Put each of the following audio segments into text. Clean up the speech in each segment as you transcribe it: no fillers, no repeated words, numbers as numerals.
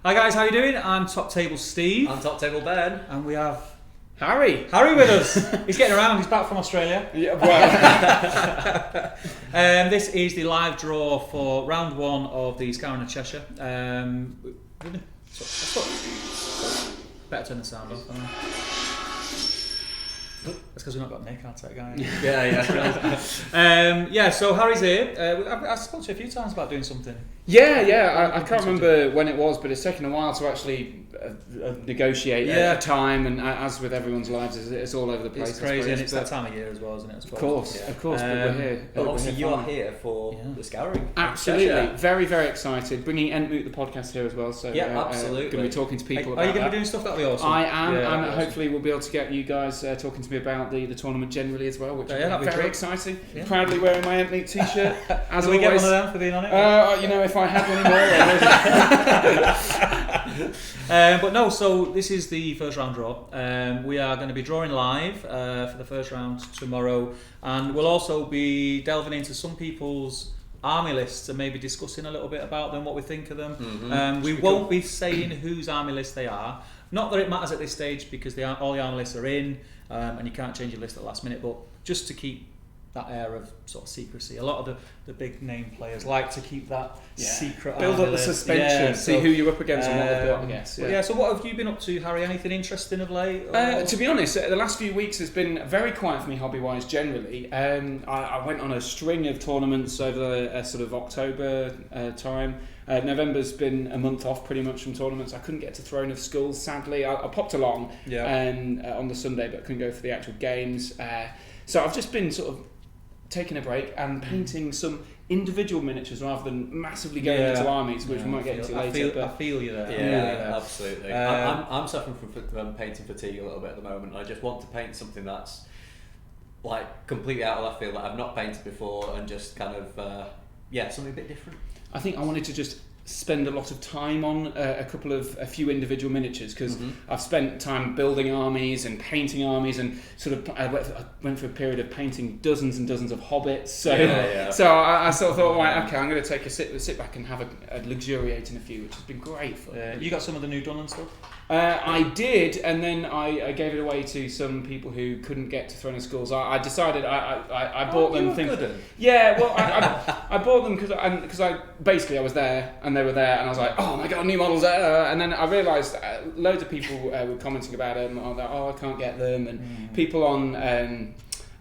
Hi guys, how you doing? I'm Top Table Steve. I'm Top Table Ben. And we have Harry with us. He's getting around, he's back from Australia. Yeah, well. This is the live draw for round one of the Scouring of Che-Shire. Better turn the sound off. That's because we've not got Nick, our tech guy. Yeah. So Harry's here. I've spoken to you a few times about doing something. I can't remember when it was, but it's taken a while to actually negotiate a time, and as with everyone's lives, it's all over the place. It's crazy, and it's that time of year as well, isn't it? Of course, but we're here. But obviously you are here for the Scouring. Absolutely, very, very excited. Bringing Entmoot, the podcast, here as well, so absolutely. Going to be talking to people about Are you going to that. be doing stuff? That'll be awesome. I am, and hopefully we'll be able to get you guys talking to me about the tournament generally as well, which is very exciting. Yeah. Proudly wearing my Entmoot t-shirt, as Can we always. get one of them for being on it? If I had one more. But no, so this is the first round draw. We are going to be drawing live for the first round tomorrow, and we'll also be delving into some people's army lists and maybe discussing a little bit about them, what we think of them. Mm-hmm. We won't be saying whose army list they are. Not that it matters at this stage because all the army lists are in, and you can't change your list at the last minute, but just to keep that air of sort of secrecy. A lot of the big name players like to keep that secret. Build up the suspension, see who you're up against and what they've got, I guess. So what have you been up to, Harry? Anything interesting of late? To be honest, the last few weeks has been very quiet for me hobby-wise generally. I went on a string of tournaments over the sort of October time. November's been a month off pretty much from tournaments. I couldn't get to Throne of Skulls, sadly. I popped along on the Sunday, but couldn't go for the actual games. So I've just been sort of taking a break and painting some individual miniatures rather than massively going into armies, which we might get into later. I feel you there. Yeah, absolutely. I'm suffering from painting fatigue a little bit at the moment. I just want to paint something that's like completely out of left field that I've not painted before, and just kind of something a bit different. I think I wanted to just spend a lot of time on a few individual miniatures, because I've spent time building armies and painting armies, and sort of I went through a period of painting dozens and dozens of hobbits. So I sort of thought, right, okay, I'm going to take a sit back and have a luxuriate in a few, which has been great fun. You got some of the new Dunland stuff? I did, and then I gave it away to some people who couldn't get to Throne of Skulls. I decided I bought them. I bought them because I basically I was there and they were there, and I was like, oh my god, new models there. And then I realised loads of people were commenting about them. I can't get them, and people on.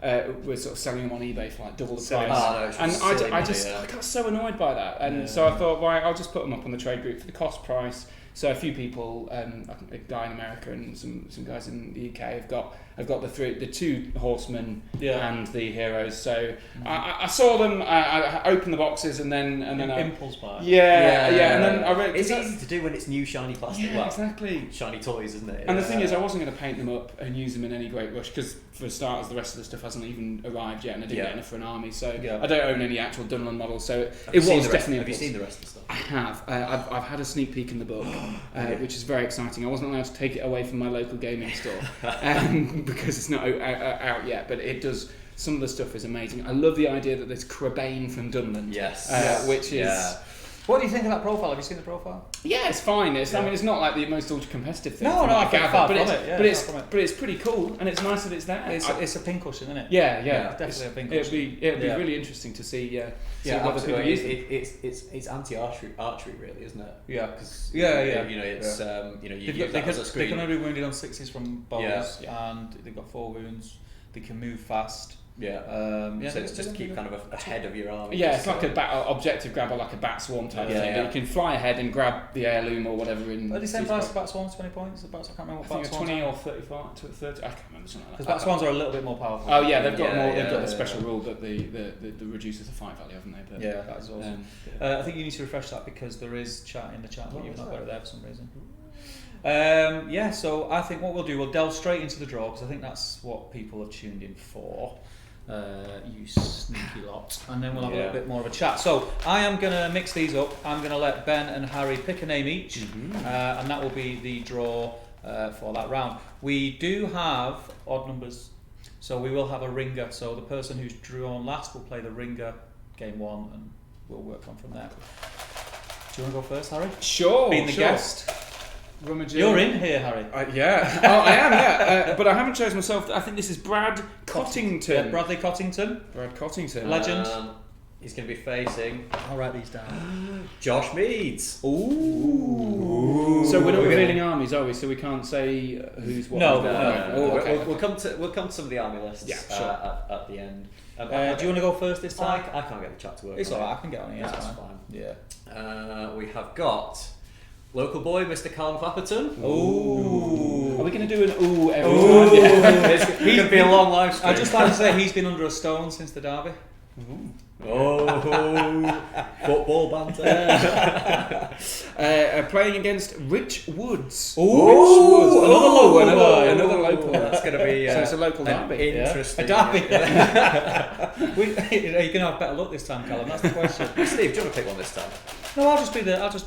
We're sort of selling them on eBay for like double the price, and I got so annoyed by that, and so I thought, right, I'll just put them up on the trade group for the cost price. So a few people, I think a guy in America and some guys in the UK have got the two horsemen and the heroes. So I saw them. I opened the boxes and then impulse buy. And then I read, it's easy to do when it's new shiny plastic. Yeah, exactly. Shiny toys, isn't it? And the thing is, I wasn't going to paint them up and use them in any great rush, because for starters, the rest of the stuff hasn't even arrived yet, and I didn't get enough for an army. So I don't own any actual Dunland models. So it was definitely. Have you seen the rest of the stuff? I have. I've had a sneak peek in the book, which is very exciting. I wasn't allowed to take it away from my local gaming store because it's not out yet, but it does. Some of the stuff is amazing. I love the idea that there's Crabane from Dunland, which is. What do you think of that profile? Have you seen the profile? Yeah, it's fine. I mean, it's not like the most ultra competitive thing. I gather, but it's pretty cool, and it's nice that it's there. It's a pincushion, isn't it? Yeah, definitely a pincushion. It'll be really interesting to see. What people use it's anti-archery, really, isn't it? Yeah, because it's they can only be wounded on sixes from bows, and they've got 4 wounds. They can move fast. So it's just to keep kind of ahead of your army. Yeah, it's like a objective grabber, like a bat swarm type of thing. But you can fly ahead and grab the heirloom or whatever. Are they same price as bat swarms? 20 points. I can't remember what bat swans 20 or 35 to 30. I can't remember something like that. Because bat swans are a little bit more powerful. Oh yeah, they've got more. They've got the special rule that the reduces the fight value, haven't they? But, that is awesome. I think you need to refresh that because there is chat in the chat, but you've not got it there for some reason. So I think what we'll do, we'll delve straight into the draw, because I think that's what people have tuned in for. You sneaky lot. And then we'll have a little bit more of a chat. So I am going to mix these up. I'm going to let Ben and Harry pick a name each, and that will be the draw for that round. We do have odd numbers, so we will have a ringer. So the person who's drawn last will play the ringer game 1, and we'll work on from there. Do you want to go first, Harry? Sure. Being the guest. rummaging. You're in here, Harry. Yeah. Oh, I am, yeah. But I haven't chosen myself. I think this is Brad Cottington. Yeah, Bradley Cottington. Brad Cottington. Legend. He's going to be facing I'll write these down. Josh Meads. Ooh. So we're not revealing armies, are we? So we can't say who's what. No. Oh, okay. We'll come to some of the army lists sure. at the end. Do you want to go first this time? I can't get the chat to work. It's alright, I can get on here. That's it's fine. Yeah. We have got local boy, Mr. Callum Clapperton. Ooh. Are we going to do an ooh everyone? It's going to be a long live stream. I'd just like to say he's been under a stone since the derby. Football banter. Playing against Rich Woods. Ooh. Another local. That's going to be so it's a local derby. Interesting. A derby. Are you going to have better luck this time, Callum? That's the question. Steve, do you want to pick one this time? No, I'll just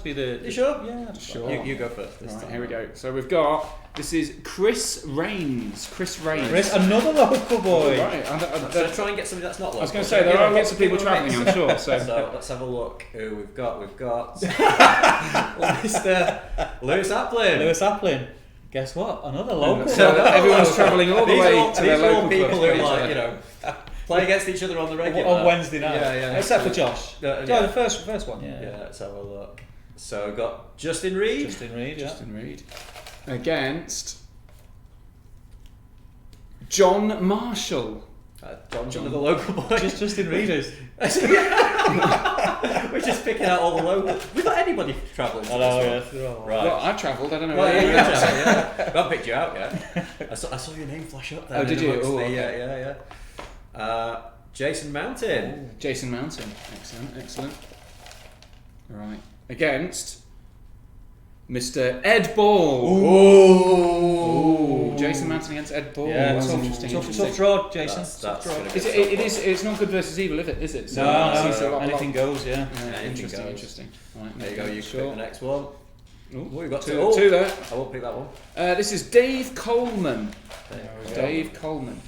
be the. You sure? Yeah, I'll just Sure. You go first this time. Here we go. So we've got, this is Chris Rains. Chris, another local boy. Right. So try and get somebody that's not local. I was going to say, there are lots of people travelling, I'm sure. So let's have a look who we've got. We've got Mr. Lewis Applin. Lewis Applin. Guess what? Another local. So everyone's travelling all the way to their local people clubs. who play against each other on the regular. On Wednesday night. Yeah. Except for Josh. The first one. Yeah, let's have a look. So we've got Justin Reed. Justin Reed. Against John Marshall. John's another local boy. Justin Reed. We're just picking out all the locals. We've got anybody travelling. I know, yeah. Right. Well, I travelled. I don't know. Well, yeah, I haven't picked you out yet. I saw your name flash up there. Oh, did you? Oh, okay. Yeah. Jason Mountain. Jason Mountain. Excellent. Right. Against Mr. Ed Ball. Ooh. Jason Mountain against Ed Ball. Yeah, That's tough draw, Jason. That's It's not good versus evil, is it? So no. Anything goes, yeah. Interesting. Right, there you go. You pick the next one. We've got two there. I won't pick that one. This is Dave Coleman. Dave Coleman.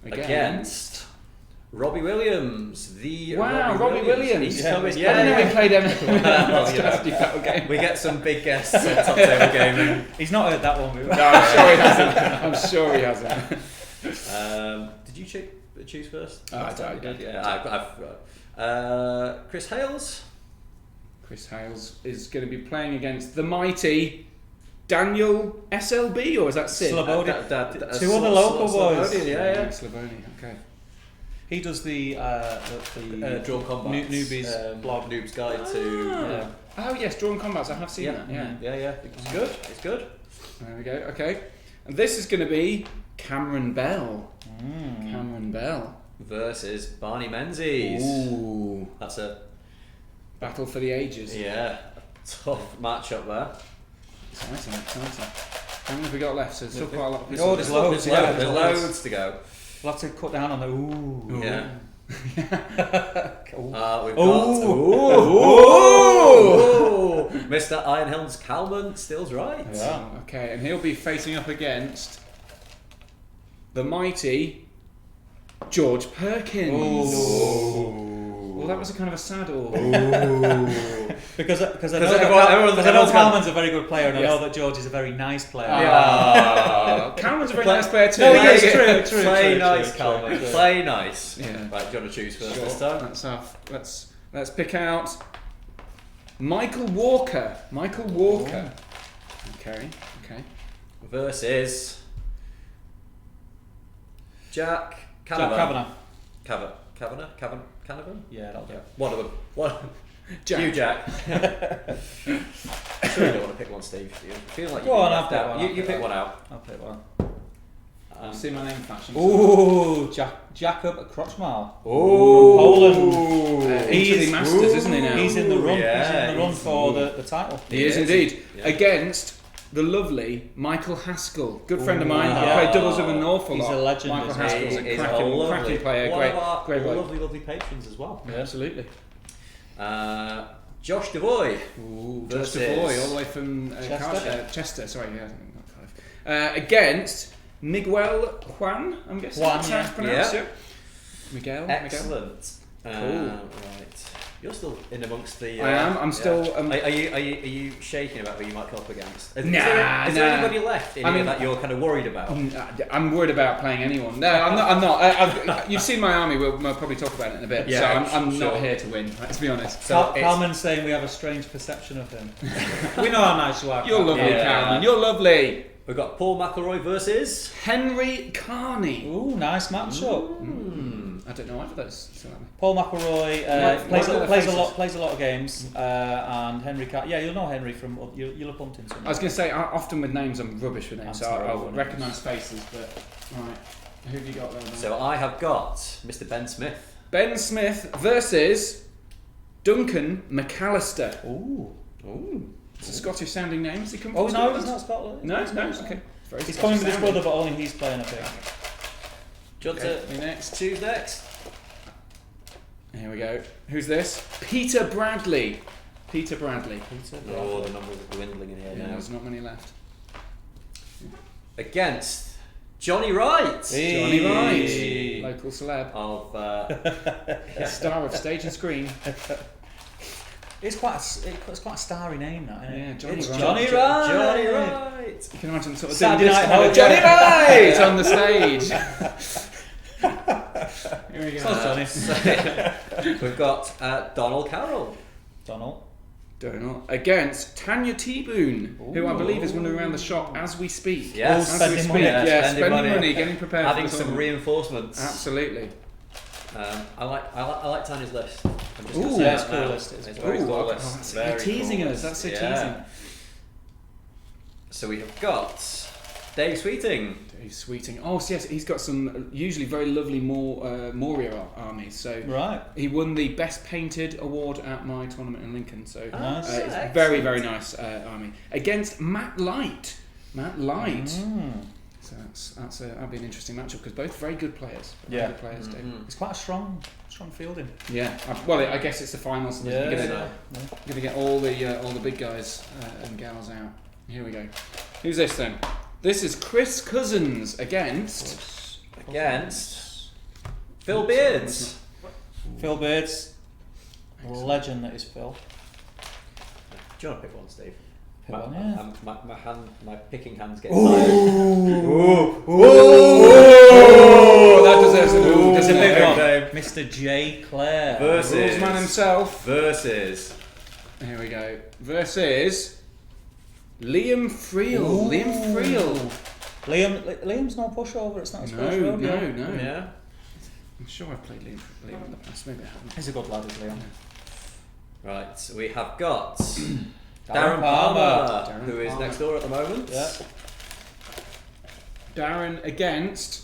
Against Robbie Williams. Robbie Williams. He's coming. I don't know we played him. We get some big guests on Top Table Gaming. He's not heard that one. No, I'm sure he hasn't. Did you choose first? I did. Yeah, I've Chris Hales. Chris Hales is going to be playing against the mighty Daniel SLB, or is that Sid? Slobodian. Two other local boys. Yeah. Slobodian, okay. He does the Drawn Combats. newbies blog. Noob's Guide to. Oh yes, Drawn Combats. I have seen that. Yeah. It's good. There we go. Okay, and this is going to be Cameron Bell. Cameron Bell versus Barney Menzies. Ooh, that's a battle for the ages. Yeah, tough matchup there. Exciting. How many have we got left? So still quite a lot. There's loads. There's loads to go. We'll have to cut down on the ooh. Yeah. Cool. We've got Mr. Ironhelm's Calman stills right. Yeah. Okay, and he'll be facing up against the mighty George Perkins. Well, that was a kind of a sad because I know Calman's a very good player, and I know that George is a very nice player. Calman's a very nice player too. No, yes, true. Play nice, Calman. Play nice. Yeah. Right, do you want to choose first this time? Let's pick out Michael Walker. Okay. Versus Jack Canavan. Canavan? Yeah, that'll do. One of them. Jack. You, Jack. Sure, you don't want to pick one, Steve. You feel like I'll pick one. You pick one out. I'll pick one. See my name flashing. Ooh, Jakob Krochmal. Poland. He's the Masters, isn't he now? He's in the run. Yeah, he's in the run for the title. He is indeed. Yeah. Against the lovely Michael Haskell, good friend of mine. I played doubles with him an awful lot. He's a legend. Michael Haskell's a cracking player. Great lovely patrons as well. Yeah, absolutely. Josh Devoy. Josh Devoy, all the way from Chester. Sorry, not Cardiff. Against Miguel Juan, I'm guessing. Juan, that's how it's pronounced. Yeah. Miguel. Excellent. Cool. Right. You're still in amongst the. I am. I'm still. Are you shaking about who you might come up against? Is Nah. there anybody left in here that you're kind of worried about? I'm worried about playing anyone. No, I'm not. You've seen my army. We'll probably talk about it in a bit. Yeah, so I'm not here to win. Let's be honest. So Calman's saying we have a strange perception of him. We know how nice you are. You're lovely, Calman. You're lovely. We've got Paul McElroy versus Henry Carney. Ooh, nice matchup. I don't know either of those. Paul McElroy plays a lot of games, and Henry Carney. Yeah, you'll know Henry from you'll have bumped into him. I was going to say, often with names, I'm rubbish with names, so I'll recognise faces. But right, who have you got there? So I have got Mr. Ben Smith. Ben Smith versus Duncan McAllister. Ooh. It's a Scottish sounding name. Does he come from Oh no, Scotland? he's not Scotland. No, okay. He's coming with his brother, but only he's playing, I think. Do you want to next? choose next? Here we go. Who's this? Peter Bradley. Peter Bradley. Oh, the numbers are dwindling in here now. There's not many left. Against Johnny Wright. Johnny Wright. Local celeb. Of Star of stage and screen. It's quite a starry name, that, isn't it? Yeah, Johnny It's Wright. Johnny Wright. Johnny Wright. You can imagine sort of Saturday doing this Night kind of Hope. Johnny Wright on the stage. Here we go. Johnny. We've got Donald Carroll. Donald against Tanya T-Boone, who I believe is running around the shop as we speak. Yes, spending money, getting prepared. Adding for the some tournament. reinforcements. Absolutely. I like Tanya's list. I'm just Ooh, gonna say that's it cool now. list. It's a very cool okay. list. You're teasing us. That's so teasing. So we have got Dave Sweeting. Dave Sweeting. Oh, yes, he's got some usually very lovely Moria armies. So Right. he won the Best Painted award at my tournament in Lincoln. So Nice. it's a very, very nice army. Against Matt Light. So that'll be an interesting matchup because both very good players. Yeah. Good players, Dave. It's quite a strong fielding. Yeah. Well, I guess it's the finals, so you're gonna get all the big guys and gals out. Here we go. Who's this then? This is Chris Cousins against Phil Beards. Phil Beards, legend that is Phil. Do you want to pick one, Steve? My picking hands get tired. That deserves an ooh. There's a big one. Dave. Mr. J. Clare. Versus Rules man himself. Versus. Here we go. Versus Liam Friel. Liam Friel. Liam's no pushover. It's not a Scottish road. No. Yeah. I'm sure I've played Liam in the past. Maybe I haven't. He's a good lad, is Liam. Right. So we have got Darren Palmer. who is next door at the moment. Yeah. Darren against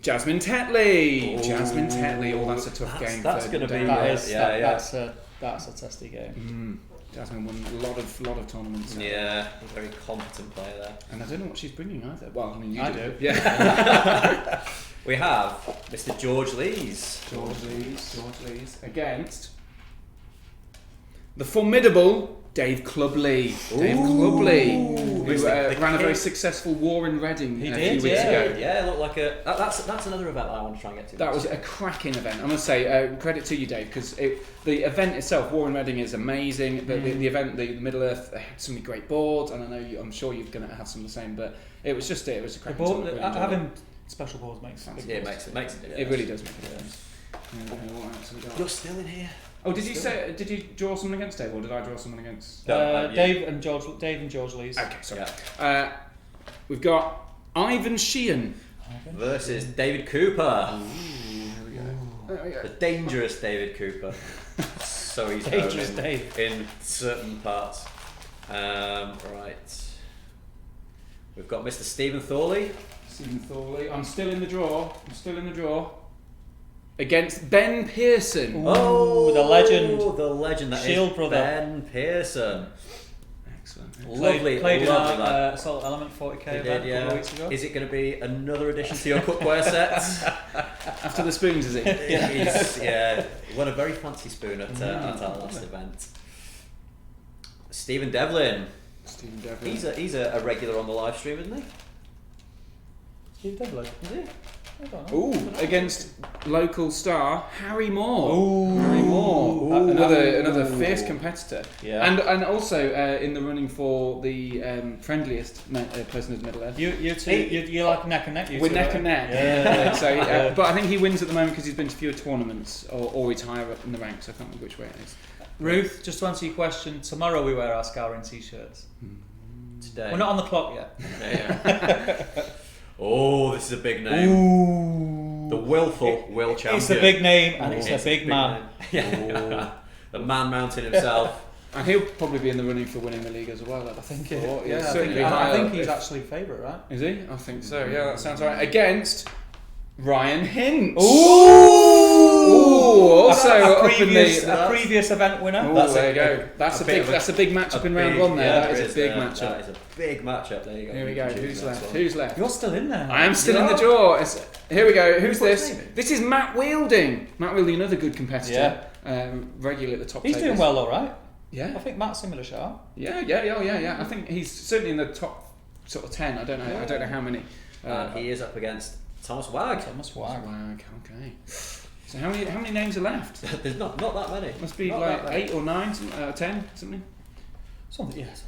Jasmine Tetley. Jasmine Tetley. Oh, that's a tough game. That's going to be. That's a testy game. Jasmine won a lot of tournaments. Yeah, a very competent player there. And I don't know what she's bringing either. Well, I mean, I do. Yeah. We have Mr. George Lees. George Lees against the formidable Dave Clubley. Dave Clubley, who ran a very successful war in Reading a few weeks ago. Yeah, looked like that's another event that I want to try and get to. That was a cracking event. I must say, credit to you, Dave, because the event itself, War in Reading, is amazing. But the event, the Middle Earth, they had so many great boards, and I know I'm sure you're going to have some of the same. But it was just it was a cracking tournament. Really having special boards makes it makes a difference. It really does make a difference. You're still in here. Oh, did you draw someone against Dave, or did I draw someone against? Dave and George Lees. Okay, sorry. Yeah. We've got Ivan Sheehan versus David Cooper. There we go. The dangerous David Cooper. So he's Dangerous Dave in certain parts. Right. We've got Mr. Stephen Thorley. I'm still in the draw. Against Ben Pearson. Oh, the legend. The legend that Shield is brother. Ben Pearson. Excellent. Lovely, played lovely in lad. Assault Element 40k He event did, a couple of weeks ago. Is it going to be another addition to your cookware set? After the spoons, is it? He won a very fancy spoon at our last event. Stephen Devlin. He's a regular on the live stream, isn't he? Steve Devlin. Is he? Ooh, against local star Harry Moore. Ooh. Harry Moore, another fierce competitor. Yeah. And also in the running for the friendliest person as middle-earth. You're like neck and neck. We're neck and neck. Yeah. So, but I think he wins at the moment because he's been to fewer tournaments, or he's higher up in the ranks. I can't remember which way it is. Ruth, just to answer your question, tomorrow we wear our Scouring t-shirts. Today. We're not on the clock yet. Yeah. Oh, this is a big name. Ooh. The willful Will Champion. It's a big name and it's a big man. Yeah. The man mountain himself. And he'll probably be in the running for winning the league as well. I think. I think he's actually favourite, right? Is he? I think so. Yeah, that sounds right. Against Ryan Hint. Also a previous event winner. There you go. That's a big matchup in round one there. Yeah, that is a big matchup. That is a big matchup. There you go. Here we go. Who's left? You're still in there. I am still in the draw. Here we go. Who's this? This is Matt Wielding. Matt Wielding, another good competitor. Regular at the top. He's doing well, all right. Yeah. I think Matt's similar sharp. Yeah. I think he's certainly in the top sort of 10. I don't know how many. He is up against Thomas Wag. Okay. So how many names are left? There's not that many. Must be not like 8 or 9, 10, something. Something, yes.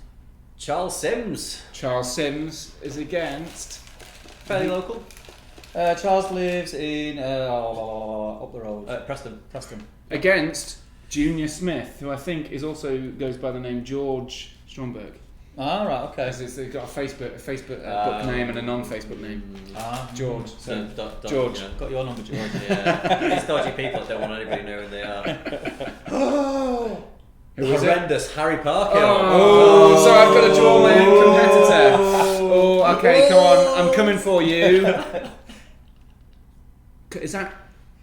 Charles Sims. Charles Sims is against. Fairly local. Charles lives in up the road. Preston. Against Junior Smith, who I think also goes by the name George Stromberg. Ah, right, okay. They've got a Facebook book name and a non-Facebook name. George. So George. Got your number, George. Yeah. These dodgy people that don't want anybody knowing they are. Who was horrendous it? Harry Parker. So I've got to draw my own competitor. Okay, come on. I'm coming for you. Is that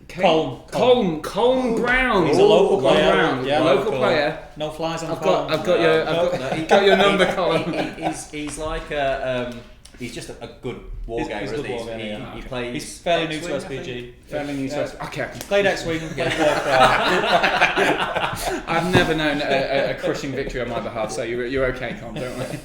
Colm Brown. He's a local player. Brown. Yeah, local player. No flies on the I've got your number, Colm. He's like he's just a good war gamer, isn't he? He plays. He's fairly new to SPG. Fairly new to SPG. Okay. Played X-Wing, played Warcraft. I've never known a crushing victory on my behalf, so you're okay, Colm. Don't worry.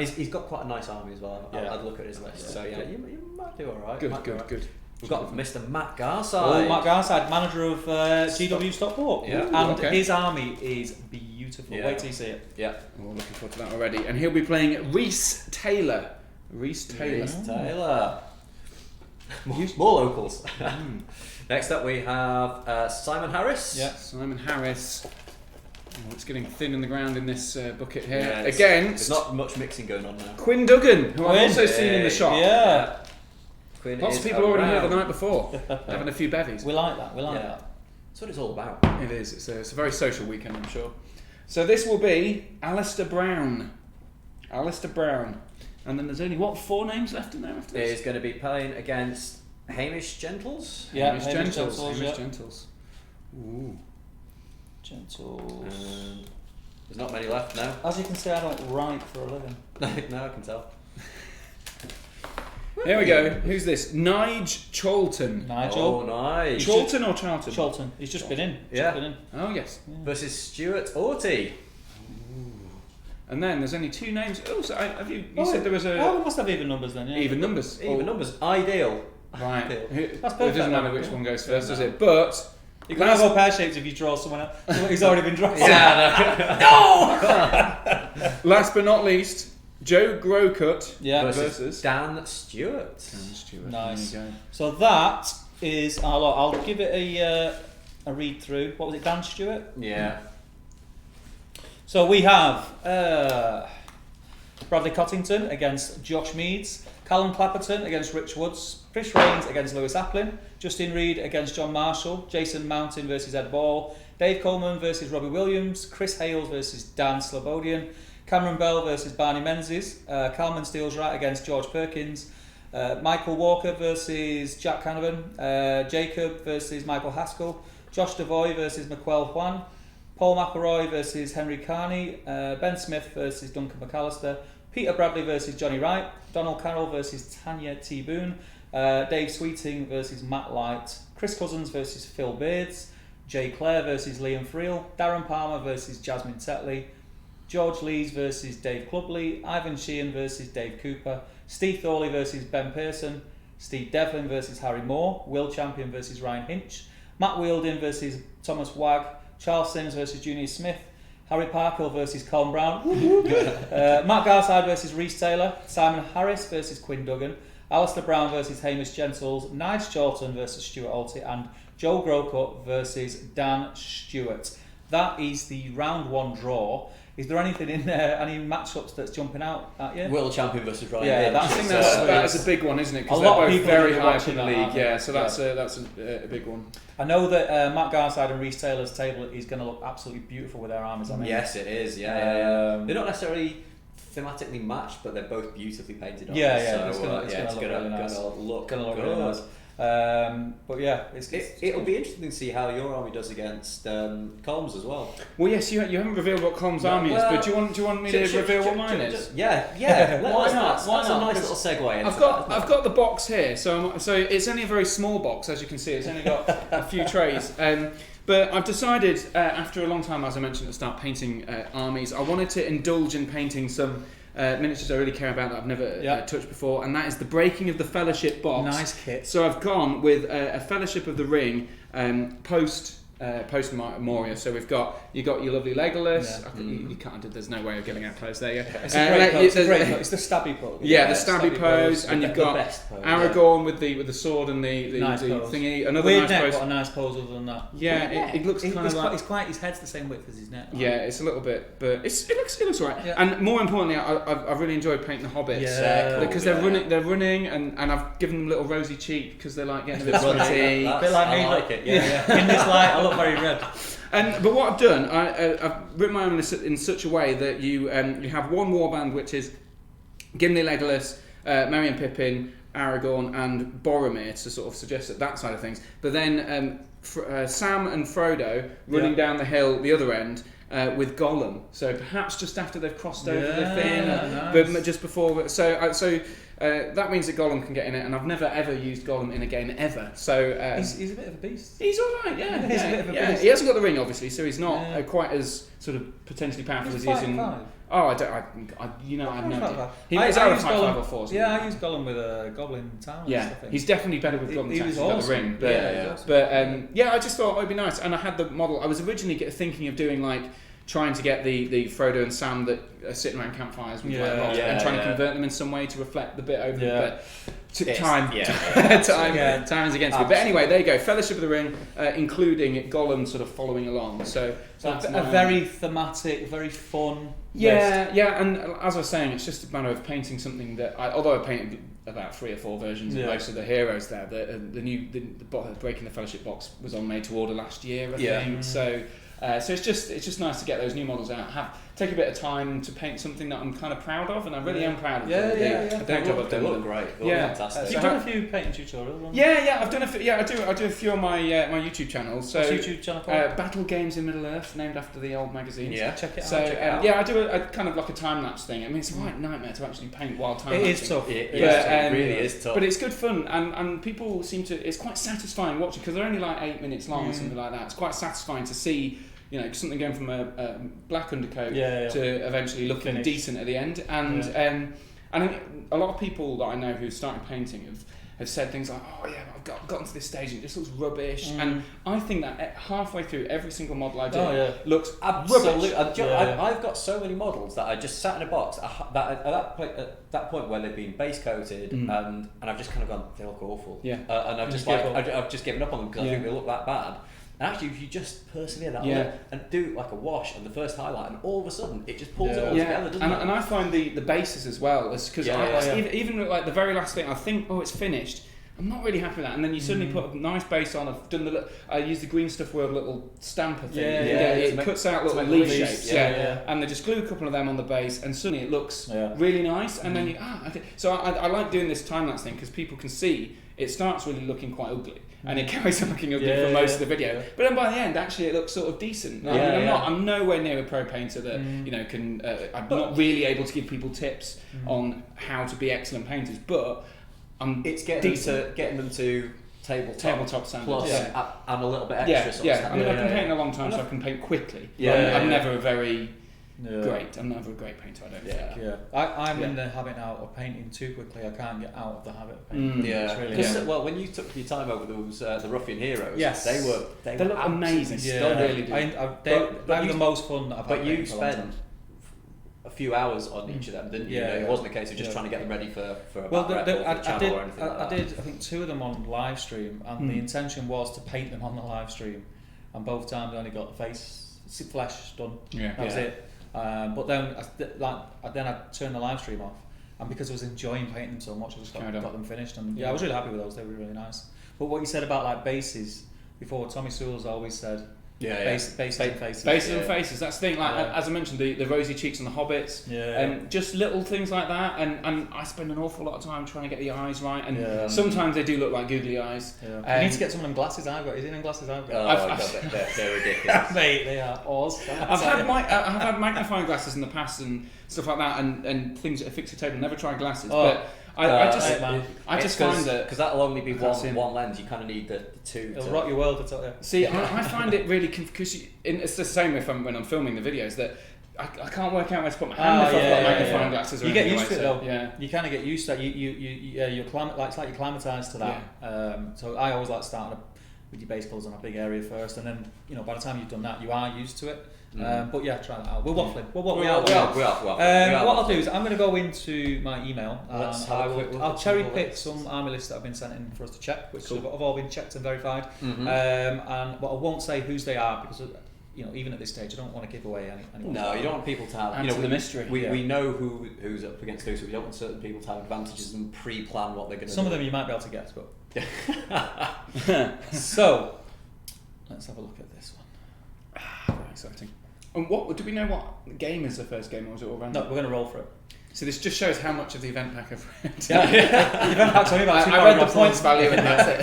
He's got quite a nice army as well. I'd look at his list. So yeah, you might do all right. Good. We've got Mr. Matt Garside. Matt Garside, manager of GW Stockport. Yeah. And his army is beautiful. Wait till you see it. Yeah. Looking forward to that already. And he'll be playing Reese Taylor. More locals. Next up we have Simon Harris. Yeah. Simon Harris. It's getting thin in the ground in this bucket here. Yeah, Against... There's not much mixing going on now. Quinn Duggan, who I've also seen in the shop. Yeah. Quinn Lots of people already here the night before, having a few bevies. We like that. That. That's what it's all about. It is. It's a very social weekend, I'm sure. So this will be Alistair Brown. And then there's only, 4 names left in there after this? He's going to be playing against Hamish Gentles. Yeah, Hamish Gentles. Gentles. Ooh. Gentles. There's not many left now. As you can see, I don't write for a living. No, I can tell. Here we go. Who's this? Nige Cholton. Nigel. Oh, nice. Cholton or Charlton? Cholton. He's just been in. Oh, yes. Versus Stuart Orty. And then there's only 2 names. Oh, so you said there was a... Oh, we must have even numbers then, yeah. Even numbers. Numbers. Ideal. Right. That's It perfect. doesn't matter which one goes first, does it? But... You can have go pear-shaped if you draw someone else. He's already been drawn. Last but not least, Joe Growcut versus Dan Stewart. Nice. There you go. So that is... I'll give it a read through. What was it, Dan Stewart? Yeah. So we have Bradley Cottington against Josh Meads, Callum Clapperton against Rich Woods, Chris Rains against Lewis Applin, Justin Reed against John Marshall, Jason Mountain versus Ed Ball, Dave Coleman versus Robbie Williams, Chris Hales versus Dan Slobodian, Cameron Bell versus Barney Menzies, Calman Steele's right against George Perkins, Michael Walker versus Jack Canavan, Jacob versus Michael Haskell, Josh Devoy versus McQuell Juan, Paul McElroy versus Henry Carney, Ben Smith versus Duncan McAllister, Peter Bradley versus Johnny Wright, Donald Carroll versus Tanya T. Boone, Dave Sweeting versus Matt Light, Chris Cousins versus Phil Beards, Jay Clare versus Liam Friel, Darren Palmer versus Jasmine Tetley, George Lees versus Dave Clubley, Ivan Sheehan versus Dave Cooper, Steve Thorley versus Ben Pearson, Steve Devlin versus Harry Moore, Will Champion versus Ryan Hinch, Matt Wheelding versus Thomas Wagg, Charles Sims versus Junior Smith, Harry Parkhill versus Colin Brown, Matt Garside versus Reece Taylor, Simon Harris versus Quinn Duggan, Alistair Brown versus Hamish Gentles, Nigel Chorlton versus Stuart Alty, and Joe Grocott versus Dan Stewart. That is the round 1 draw. Is there anything in there, any matchups that's jumping out at you? World Champion versus Ryan. Yeah, I think that's a big one, isn't it? Because they're both very high up in the league. Yeah, so that's a big one. I know that Matt Garside and Reece Taylor's table is going to look absolutely beautiful with their armours on it. Yes, it is. Yeah. They're not necessarily thematically matched, but they're both beautifully painted on. Yeah. So it's going to look really nice. But yeah, it'll be interesting to see how your army does against Colm's as well. Well, yes, you haven't revealed what Colm's army is, but do you want me to reveal what mine is? Yeah. Why not? That's a nice little segue. I've got the box here, so it's only a very small box, as you can see. It's only got a few trays. But I've decided, after a long time, as I mentioned, to start painting armies. I wanted to indulge in painting some miniatures I really care about that I've never touched before, and that is the Breaking of the Fellowship box. Nice kit. So I've gone with a Fellowship of the Ring post Moria. So you got your lovely Legolas. Yeah. You can't. There's no way of getting out close there. Yeah. It's a great pose. It's the stabby pose. Yeah, the stabby pose, and you've got Aragorn with the sword and the nice thingy. Another weird nice neck, pose. but a nice pose other than that. Yeah, it looks kind of like his head's the same width as his neck. Right? Yeah, it's a little bit, but it looks alright. Yeah. And more importantly, I've really enjoyed painting the hobbits because they're running, and I've given them a little rosy cheek because they like getting a bit sweaty. A bit like me. I like it. Yeah. In this light, I look very red. But what I've done, I've written my own in such a way that you have one warband, which is Gimli, Legolas, Merry and Pippin, Aragorn, and Boromir to sort of suggest that side of things. But then Sam and Frodo running down the hill the other end. With Gollum, so perhaps just after they've crossed over the thing, but just before. So that means that Gollum can get in it, and I've never ever used Gollum in a game ever. So he's a bit of a beast. He's all right, yeah. He's a bit of a beast. He hasn't got the ring, obviously, so he's not quite as sort of potentially powerful as he is in. Oh, I have no idea. He was out of 5 or 4. Yeah, I used Gollum with a Goblin Town. Yeah, he's definitely better with Goblin Town. He's got the ring, but I just thought it would be nice, and I had the model. I was originally thinking of doing trying to get the Frodo and Sam that are sitting around campfires with and trying to convert them in some way to reflect the bit over the bit. Time is against me. But anyway, there you go. Fellowship of the Ring, including Gollum sort of following along. So that's a very thematic, very fun. Yeah, and as I was saying, it's just a matter of painting something that although I painted about 3 or 4 versions of most of the heroes there, the new Breaking the Fellowship box was on made to order last year, I think. So it's just nice to get those new models out. Take a bit of time to paint something that I'm kind of proud of, and I really am proud of them. They look great. They look fantastic. You've done a few painting tutorials. Yeah, I've done a few. I do a few on my my YouTube channel. So what's YouTube channel called? Battle Games in Middle Earth, named after the old magazines. Yeah, check it out. So I do a kind of like a time lapse thing. I mean, it's a right nightmare to actually paint while time lapsing. It is tough. It really is tough. But it's good fun, and people seem to. It's quite satisfying watching because they're only like 8 minutes long or something like that. It's quite satisfying to see. Something going from a black undercoat to eventually looking decent at the end. And a lot of people that I know who started painting have said things like, I've gotten to this stage and it just looks rubbish. And I think that halfway through every single model I do looks absolutely rubbish. I've got so many models that I just sat in a box at that point where they've been base coated and I've just kind of gone, they look awful. Yeah. And I've just given up on them because I think they look that bad. And actually, if you just persevere that way and do like a wash on the first highlight, and all of a sudden it just pulls it all together, doesn't it? And I find the bases as well, because even like the very last thing, I think, it's finished. I'm not really happy with that, and then you suddenly put a nice base on. I use the Green Stuff World little stamper thing. It cuts out little leaf shapes. And they just glue a couple of them on the base, and suddenly it looks really nice. And then so I like doing this time lapse thing because people can see it starts really looking quite ugly. And it carries on looking ugly for most of the video, but then by the end, actually, it looks sort of decent. I'm nowhere near a pro painter that can. I'm not really able to give people tips on how to be excellent painters, but it's getting them to tabletop standards, plus and a little bit extra. I mean, I've been painting a long time, so I can paint quickly. I'm never very great. I'm never a great painter, I don't think. Yeah, I'm in the habit now of painting too quickly. I can't get out of the habit of painting. Yeah, really well, when you took your time over those the Ruffian Heroes, yes, they look amazing. Yeah, they really do. They were the most fun that I've had. But you spent a few hours on each of them, didn't you? Yeah, It wasn't a case of just trying to get them ready for a well, back rep or for I the channel did. or anything like that. I did. I think 2 of them on live stream, and the intention was to paint them on the live stream, and both times I only got the flesh done. Yeah, that was it. But then, I turned the live stream off, and because I was enjoying painting them so much, I just got them finished. And I was really happy with those. They were really nice. But what you said about like bases before, Tommy Sewell's always said. Bases and faces. Bases and faces. That's the thing. Like as I mentioned, the rosy cheeks on the hobbits, and just little things like that. And I spend an awful lot of time trying to get the eyes right. And sometimes they do look like googly eyes. Yeah. You need to get some of them glasses I've got. Is it them glasses I've got? Oh my god, they're ridiculous. Mate, they are awesome. I've had magnifying glasses in the past and stuff like that, and things that are fixed-table. Never tried glasses, but. I just find that because that'll only be one lens. You kind of need the two. It'll rock your world. To tell you. See, I find it really because it's the same when I'm filming the videos that I can't work out where to put my hand if I've got magnifying glasses. You get used to it though. Yeah, you kind of get used to that. You're it's like you're climatised to that. So I always like starting with your base colours on a big area first, and then by the time you've done that, you are used to it. But yeah, try that out. We're waffling. We are. What I'll do is I'm going to go into my email. I'll cherry pick some army lists that have been sent in for us to check, which have all been checked and verified. But I won't say whose they are because even at this stage, I don't want to give away any. No, you don't want people to have the mystery. We know who's up against who, so we don't want certain people to have advantages and pre-plan what they're going to do. Some of them you might be able to guess, but so let's have a look at this one. Very exciting. And do we know what game is the first game, or was it all random? No, we're going to roll for it. So this just shows how much of the event pack I've read. The event pack's only about 2 I read the points value and that's it.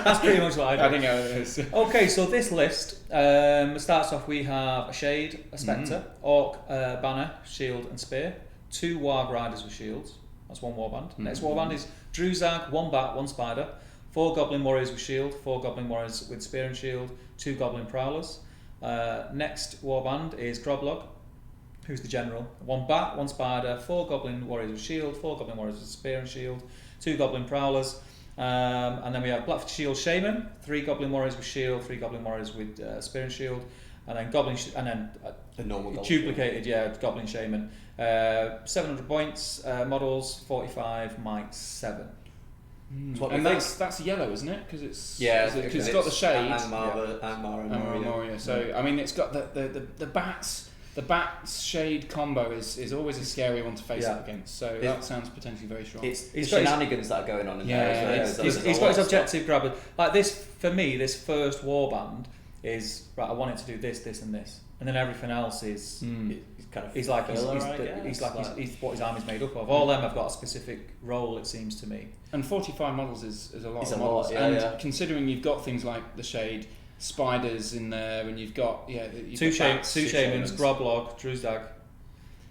That's pretty much what I do. I think it is. Okay, so this list starts off. We have a Shade, a Spectre, Orc, Banner, Shield and Spear, 2 Warg Riders with shields. That's 1 warband. Next warband is Druzag, 1 Bat, 1 Spider, 4 Goblin Warriors with shield, 4 Goblin Warriors with Spear and Shield, 2 Goblin Prowlers. Next warband is Groblog, who's the general. 1 Bat, 1 Spider, 4 Goblin Warriors with shield, 4 Goblin Warriors with Spear and Shield, 2 Goblin Prowlers, and then we have Black Shield Shaman, 3 Goblin Warriors with shield, 3 Goblin Warriors with Spear and Shield, and then the normal duplicated, Goblin Shaman. 700 points, models 45, might 7. And that's yellow, isn't it? Because it's it's got the shade and Moria. So I mean, it's got the bats. The bats shade combo is always a scary one to face up against. So that sounds potentially very strong. It's shenanigans that are going on in there. He's got his objective grabber. Like this for me. This first warband is right. I want it to do this, this, and this, and then everything else is. He's what his army's made up of. All them have got a specific role, it seems to me. And 45 models is a lot of models. Considering you've got things like the Shade, spiders in there, and you've got 2 shamans, Groblog, Druzdag.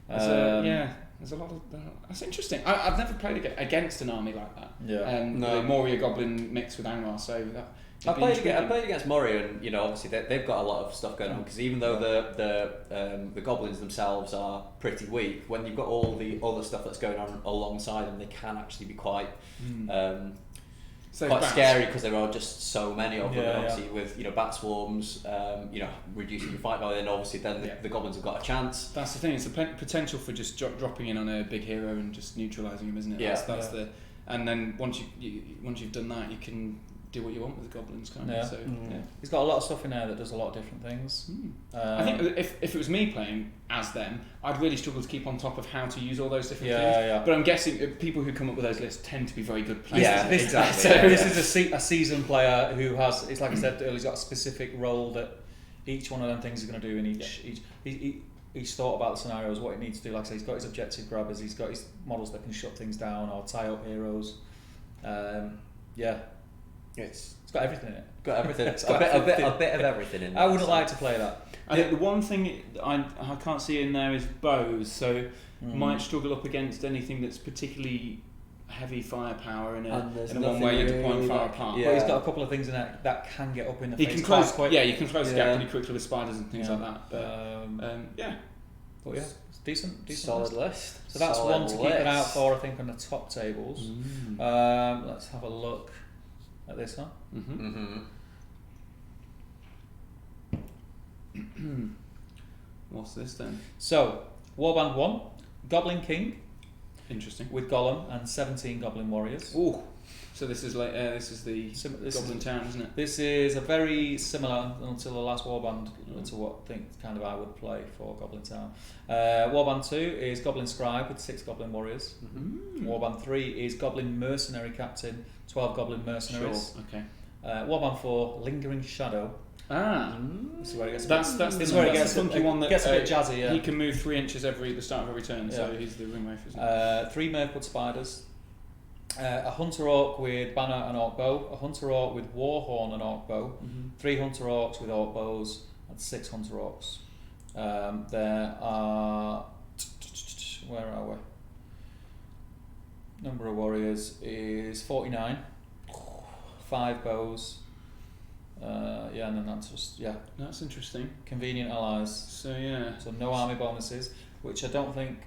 There's a lot of that's interesting. I've never played against an army like that. The Moria Goblin mixed with Angmar, so that. I played against Moria, and obviously they've got a lot of stuff going on because even though the goblins themselves are pretty weak, when you've got all the other stuff that's going on alongside them, they can actually be quite scary because there are just so many of them. And obviously with bat swarms, reducing your fight value, and obviously then the goblins have got a chance. That's the thing. It's the potential for just dropping in on a big hero and just neutralising him, isn't it? That's the. And then once you've done that, you can do what you want with the goblins, kind of. So he's got a lot of stuff in there that does a lot of different things. I think if it was me playing as them, I'd really struggle to keep on top of how to use all those different things. But I'm guessing people who come up with those lists tend to be very good players. Exactly. So this is a seasoned player who has. It's like I said earlier. He's got a specific role that each one of them things is going to do in each. He's thought about the scenarios, what it needs to do. Like I say, he's got his objective grabbers. He's got his models that can shut things down or tie up heroes. It's got everything in it. Got everything. a bit of everything in it. I wouldn't like to play that. I think the one thing I can't see in there is bows, so might struggle up against anything that's particularly heavy firepower in a one where you're deploying far apart. But he's got a couple of things in there that can get up in the face. You can close the gap pretty quickly with spiders and things like that. But But yeah, it's decent solid list. list. So that's Solid one to keep an eye out list. for, I think, on the top tables. Let's have a look at this one. What's this then? So, Warband 1, Goblin King Interesting. with Gollum and 17 Goblin Warriors. Ooh. So this is the This Goblin Town, isn't it? This is a very similar until the last Warband to what I would play for Goblin Town. Warband 2 is Goblin Scribe with 6 Goblin Warriors. Warband 3 is Goblin Mercenary Captain, 12 Goblin Mercenaries. Sure. Okay. Warband 4, Lingering Shadow. This is where it gets. That's this the where it gets funky one that gets a bit jazzy. Yeah. He can move 3 inches at the start of every turn, so he's the ring wraith, isn't he? 3 Mirkwood Spiders. A Hunter Orc with Banner and Orc Bow. A Hunter Orc with Warhorn and Orc Bow. 3 Hunter Orcs with Orc Bows and 6 Hunter Orcs. There are. Where are we? Number of warriors is 49. 5 bows. And then that's just That's interesting. convenient allies. So yeah. So no army bonuses, which I don't think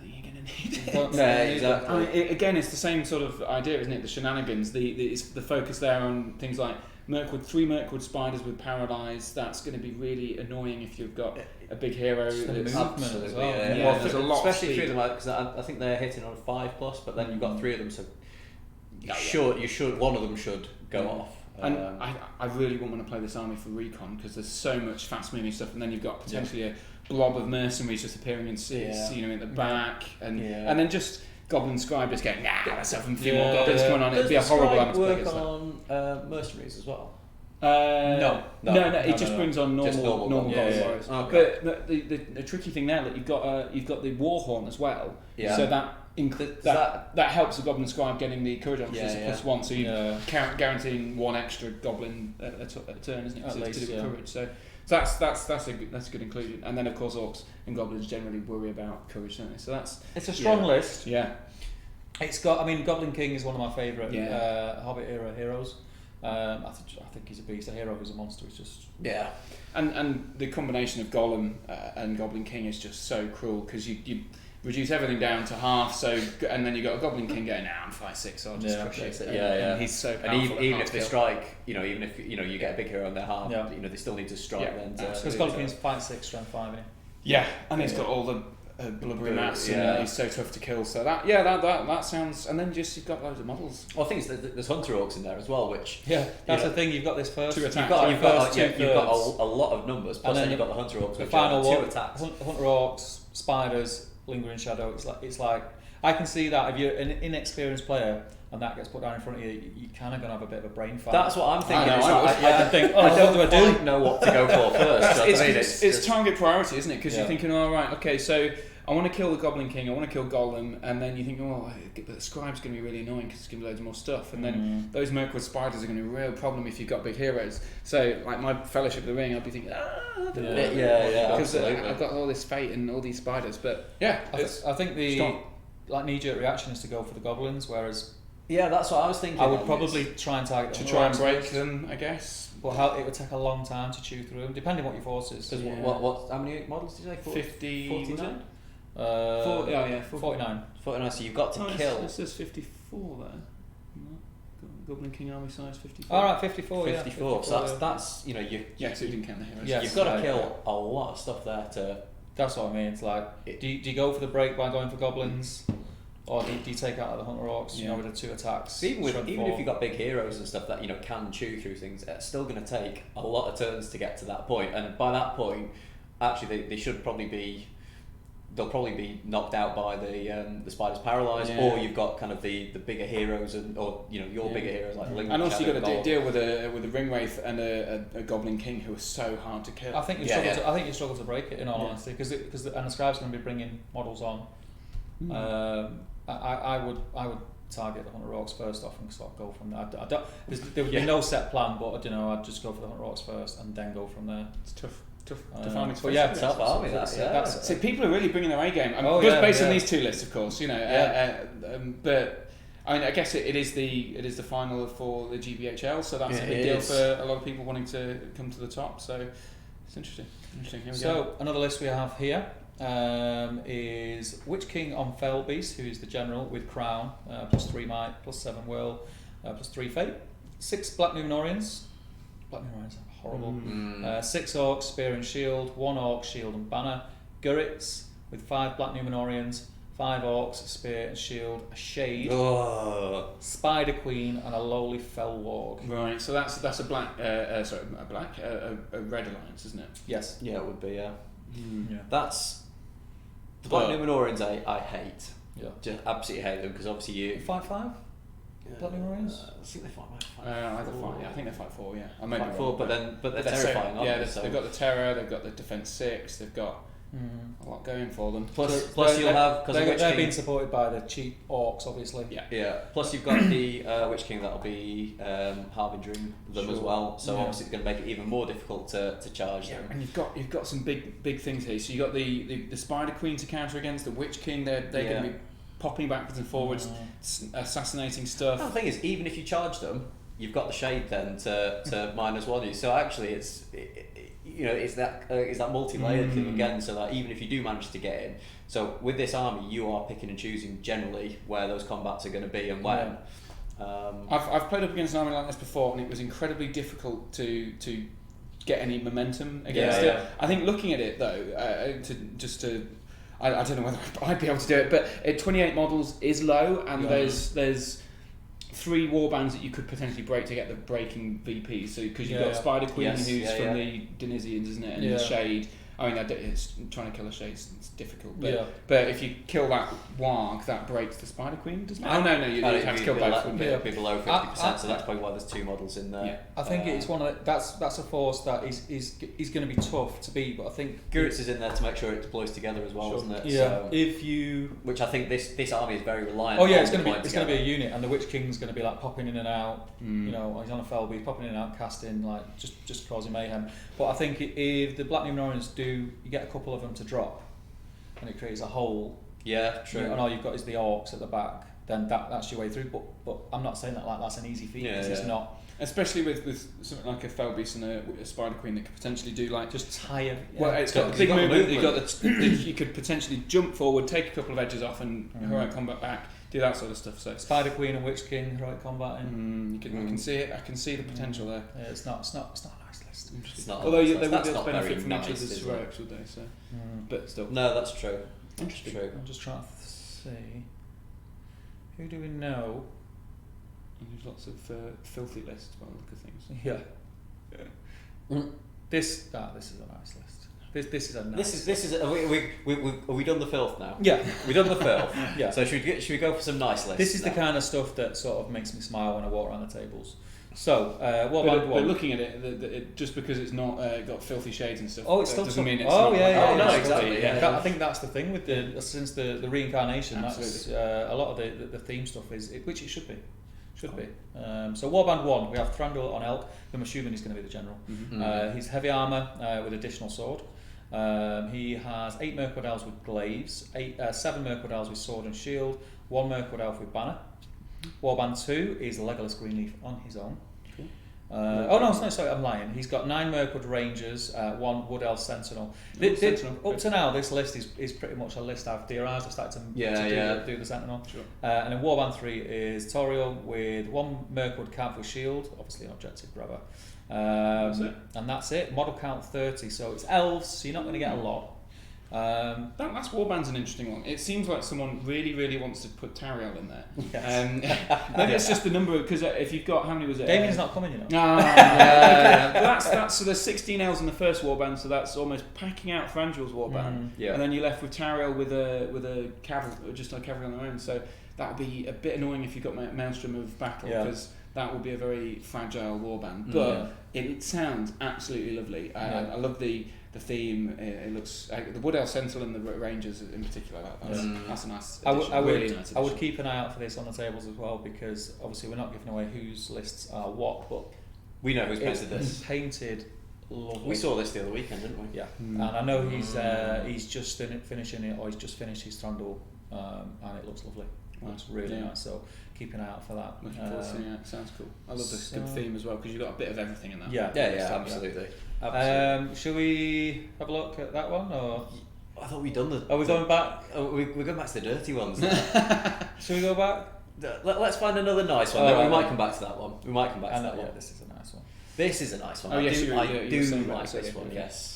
You're going to need it. don't Yeah, need exactly. I mean, again, it's the same sort of idea, isn't it? The shenanigans, it's the focus there on things like three Mirkwood Spiders with Paralyze. That's going to be really annoying if you've got a big hero. The that's- movement Absolutely, as well. Yeah, there's a lot of especially speed. through them, because I think they're hitting on 5+, but then you've got 3 of them, so you should one of them should go off. And I really wouldn't want to play this army for recon because there's so much fast moving stuff, and then you've got potentially a blob of mercenaries just appearing in in the back, and then just Goblin Scribe just going, let's have a few more goblins coming on. It'd be a horrible army to play work against. on mercenaries as well? No. It just brings on Just normal normal Goblin Warriors. Okay. But the tricky thing there that you've got the Warhorn as well. Yeah. So that helps the Goblin Scribe getting the courage on, which is a +1. So you're guaranteeing 1 extra goblin a turn, isn't it? At least, to do with courage. So that's a good inclusion. And then of course orcs and goblins generally worry about courage, don't they? So it's a strong list. Yeah. It's got. Goblin King is one of my favourite Hobbit era heroes. I think he's a beast. A hero who's a monster. It's just And the combination of Gollum and Goblin King is just so cruel because you reduce everything down to half. So and then you got a Goblin King going, I'm 5'6", so I'll just crush it. And he's so powerful. And even if they strike, even if you get a big hero on their half, they still need to strike then. Because Goblin King's 5'6", strength 5, isn't he? Yeah, and he's got all the blubbery mats, and he's so tough to kill. So that sounds. And then you've got loads of models. Well, I think there's Hunter Orcs in there as well, which that's the thing. You've got this first. Two attacks. You've got a lot of numbers. Plus, then you've got the Hunter Orcs. The final one, 2 attacks. Hunter Orcs, Spiders, Lingering Shadow. It's like I can see that if you're an inexperienced player and that gets put down in front of you, you're kind of going to have a bit of a brain fight. That's what I'm thinking. I think, I don't know what to go for first. It's target priority, isn't it? Because you're thinking, okay, so I want to kill the Goblin King, I want to kill Gollum, and then you think, the Scribe's going to be really annoying because it's going to be loads more stuff, and then those Mirkwood Spiders are going to be a real problem if you've got big heroes. So, like my Fellowship of the Ring, I'd be thinking, because I've got all this fate and all these spiders, but I think the knee-jerk reaction is to go for the goblins, whereas that's what I was thinking. I would probably try and target to try and break them, I guess. But it would take a long time to chew through them, depending on what your force is. What? How many models did you say? 49. 49. 49. So you've got to kill. It says 54 there. Goblin King army size 54. All right, 54. 54. So that's so you didn't count the heroes. Yes, you've got to kill a lot of stuff there to. That's what I mean. It's like, do you go for the break by going for goblins, or do you take out the Hunter Orcs? With the 2 attacks. Even if you've got big heroes and stuff that can chew through things, it's still going to take a lot of turns to get to that point. And by that point, actually, they should probably be. They'll probably be knocked out by the Spiders Paralyzed, or you've got kind of the bigger heroes or your bigger heroes like Link. And also you've got to deal with a Ring Wraith and a Goblin King who are so hard to kill. I think you struggle to break it in all honesty because the Scribe's going to be bringing models on. I would target the Hunter Orcs first off and sort of go from there. There would be no set plan, but I'd just go for the Hunter Orcs first and then go from there. It's tough. Tough tough army. So people are really bringing their A game. Based on these 2 lists, of course, but I mean, I guess it is the final for the GBHL, so that's a big deal for a lot of people wanting to come to the top. So it's interesting. Here we go. Another list we have here: is Witch King on Fell Beast, who is the general with crown, +3 might, +7 will, +3 fate. 6 Black Numenorians. Black Numenorians are horrible. 6 orcs, spear and shield. 1 orc, shield and banner. Gurrits with 5 Black Numenorians. 5 orcs, spear and shield, a shade, Spider Queen, and a lowly fell warg. Right, so that's a black, a red alliance, isn't it? Yes. Yeah, it would be. Yeah. Yeah. That's the Black Numenorians. I hate. Yeah. Just absolutely hate them because obviously you 5/5. Black Numenorians. I think they fight Either fight. Yeah, I think they fight 4. Yeah, I may be 4, wrong, but they're terrifying. Yeah, aren't they? they've got the terror. They've got the defense 6. They've got a lot going for them. Plus you'll have because they're being supported by the cheap orcs, obviously. Yeah. Plus you've got the Witch King that'll be harbingering them as well. So obviously it's going to make it even more difficult to charge them. And you've got some big things here. So you got the Spider Queen to counter against the Witch King. They're going to be popping backwards and forwards, assassinating stuff. No, the thing is, even if you charge them, you've got the shade then to -1 you. So actually, it's that multi-layered thing again. So that even if you do manage to get in, so with this army, you are picking and choosing generally where those combats are going to be and when. I've played up against an army like this before, and it was incredibly difficult to get any momentum against it. I think looking at it though, I don't know whether I'd be able to do it, but 28 models is low, and there's 3 warbands that you could potentially break to get the breaking VP. So because you've got Spider Queen, who's from the Denisians, isn't it, and the Shade. I mean, it's trying to kill a shade. It's difficult, but if you kill that warg, that breaks the Spider Queen, doesn't it? Oh no, you have to kill both. It'll be below 50%, so that's probably why there's 2 models in there. Yeah. I think it's one of that's a force that is going to be tough to beat, but I think Gurrits is in there to make sure it deploys together as well, isn't it? Yeah. So, which I think this army is very reliant. It's going to be a unit, and the Witch King's going to be like popping in and out. You know, he's on a fell beast, popping in and out, casting like just causing mayhem. But I think if the Black Numenorians you get a couple of them to drop, and it creates a hole. Yeah, true. And all you've got is the orcs at the back. Then that's your way through. But I'm not saying that like that's an easy feat. It's not. Especially with something like a fell beast and a Spider Queen that could potentially do like just tire. Well, it's got the big movement. You could potentially jump forward, take a couple of edges off, and heroic combat back. Do that sort of stuff. So Spider Queen and Witch King heroic combat. I can see it. I can see the potential there. Yeah, it's not a nice list. It's not. Although they would not benefit from each nice, other's heroics, would they? So, but still. No, that's true. Interesting. True. I'm just trying to see. Who do we know? There's lots of filthy lists by the look of things. Yeah. This is a nice list. This is a nice. This is. Are we done the filth now? Yeah, we done the filth. Yeah. So should we go for some nice lists? This is the kind of stuff that sort of makes me smile when I walk around the tables. So, but looking at it, just because it's not got filthy shades and stuff, it still doesn't mean it's not. No, exactly. I think that's the thing with since the reincarnation. Absolutely. That's a lot of the theme stuff which it should be. So Warband 1, we have Thranduil on Elk, who I'm assuming is going to be the general. He's heavy armour with additional sword. He has 8 Mirkwood Elves with glaives, 7 Mirkwood Elves with sword and shield, 1 Mirkwood Elf with banner. Warband 2 is Legolas Greenleaf on his own. Sorry, I'm lying. He's got 9 Mirkwood Rangers, 1 Wood Elf Sentinel. Up to now, this list is pretty much a list I've theorised. I've started to do the Sentinel. Sure. And then Warband 3 is Toriel with 1 Mirkwood Cav with shield, obviously an objective grabber. And that's it. Model count 30, so it's elves, so you're not going to get a lot. That last warband's an interesting one. It seems like someone really wants to put Tariel in there. Yes. Maybe it's just the number, because if you've got, how many was it? Damien's not coming, you know. That's so there's 16 elves in the first warband, so that's almost packing out Thranduil's warband. And then you're left with Tariel with a cavalry, just a cavalry on their own. So that would be a bit annoying if you've got Maelstrom of Battle, because that would be a very fragile warband. But it sounds absolutely lovely. I love the theme. It looks the Wood Elf Sentinel and the Rangers in particular. That's a nice addition. I would keep an eye out for this on the tables as well, because obviously we're not giving away whose lists are what, but we know who's painted this. Painted lovely. We saw this the other weekend, didn't we? Yeah, and I know he's just finishing it, or he's just finished his Thranduil, and it looks lovely. It's really nice. So keep an eye out for that. Looking forward to seeing it. Sounds cool. I love this good theme as well, because you've got a bit of everything in that. Yeah, absolutely. Shall we have a look at that one, or I thought we'd done the. Are we going back? We're going back to the dirty ones. Should we go back? Let's find another nice one. We might come back to that one. We might come back to that one. Yeah, this is a nice one. This is a nice one. Oh, yes, I do saying like that, this one. yeah. Yes.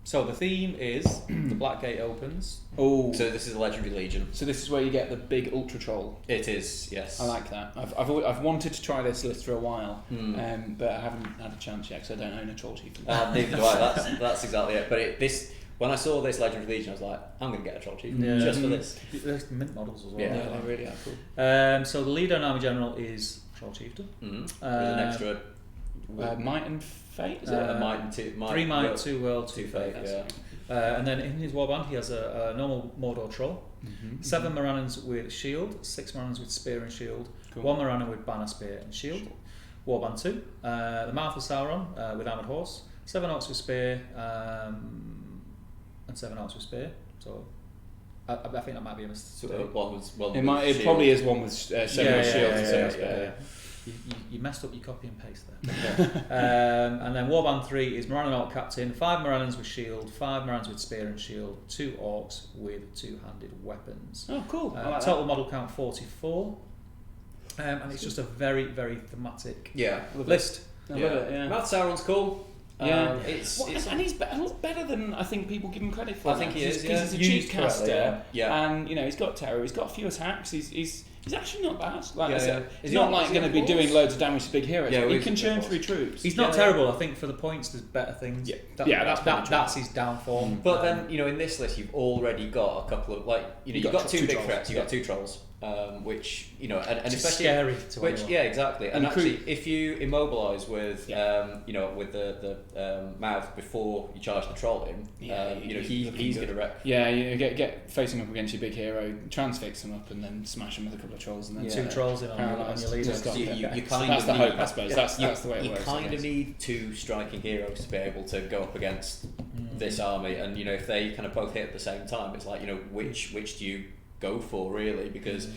So the theme is the Black Gate opens. Oh, So this is a Legendary Legion. so this is where you get the big ultra troll. It is, yes. I like that. I've wanted to try this list for a while, but I haven't had a chance yet because I don't own a troll chief. Neither do I. That's exactly it. But when I saw this Legendary Legion, I was like, I'm going to get a troll chief just for this. There's mint models as well. Yeah, they really are cool. So the leader and army general is Troll Chieftain. There's an extra Might and Fate, is it? might and two. 3 might, 2 will, 2 fate. Yeah. And then in his warband he has a normal Mordor troll, 7 Morannons with shield, 6 Morannons with spear and shield, Cool. 1 Morannon with banner, spear and shield. Warband 2, the Mouth of Sauron with armoured horse, 7 orcs with spear, and 7 orcs with spear. So I think that might be a mistake. So one It probably is one with 7 shields and 7 spear. You messed up your copy and paste there. And then Warband 3 is Morannon Orc Captain, 5 Morannons with shield, 5 Morannons with spear and shield, 2 orcs with 2-handed weapons. Oh, cool. I like Total model count 44. And it's just a very, very thematic list. I love it, yeah. Mouth Sauron's cool. Yeah, it's and he's a lot better than I think people give him credit for. I think he is, because he's a cheap Used correctly, caster, yeah. and he's got terror, he's got a few attacks. He's actually not bad. Like Yeah, I said, yeah. Is he's he not on- like is he going to on be force? doing loads of damage to big heroes. Yeah, but he he's can on churn force. through troops. He's not terrible. I think for the points, there's better things. Yeah. That's probably true. that's his downfall. But then, in this list, you've already got a couple of you've got 2 two big trolls. threats. You've got 2 trolls, which and It's especially scary to which anyone. yeah, exactly. And And actually, if you immobilise with Yeah. with the mouth before you charge the troll in, he's going to wreck. Yeah, you get facing up against your big hero, transfix him up, and then smash him with a couple of trolls, and then 2 trolls in on Paralysed. your leader. Just got- You yeah. kind So of that's the need- hope, I suppose. That's the way it You works. kind I of guess. need 2 striking heroes to be able to go up against this army, and if they kind of both hit at the same time, it's like which do you go for really? Because